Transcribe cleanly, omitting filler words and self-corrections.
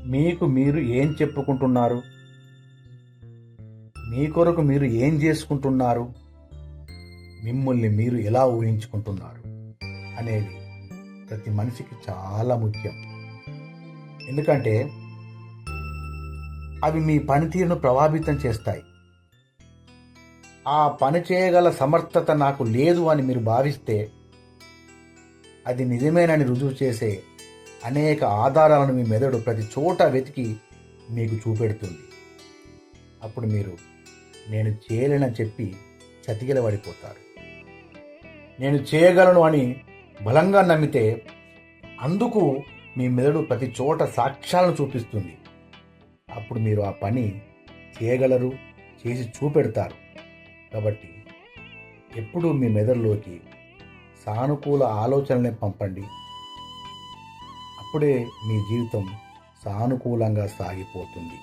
మీకు మీరు ఏం చెప్పుకుంటున్నారు, మీ కొరకు మీరు ఏం చేసుకుంటున్నారు, మిమ్మల్ని మీరు ఎలా ఊహించుకుంటున్నారు అనేది ప్రతి మనిషికి చాలా ముఖ్యం. ఎందుకంటే అవి మీ పనితీరును ప్రభావితం చేస్తాయి. ఆ పని చేయగల సమర్థత నాకు లేదు అని మీరు భావిస్తే అది నిజమేనని రుజువు చేసే అనేక ఆధారాలను మీ మెదడు ప్రతి చోట వెతికి మీకు చూపెడుతుంది. అప్పుడు మీరు నేను చేయలేనని చెప్పి చతికిలబడిపోతారు. నేను చేయగలను అని బలంగా నమ్మితే అందుకు మీ మెదడు ప్రతి చోట సాక్ష్యాలను చూపిస్తుంది. అప్పుడు మీరు ఆ పని చేయగలరు, చేసి చూపెడతారు. కాబట్టి ఎప్పుడూ మీ మెదడులోకి సానుకూల ఆలోచనల్ని పంపండి. అప్పుడే మీ జీవితం సానుకూలంగా సాగిపోతుంది.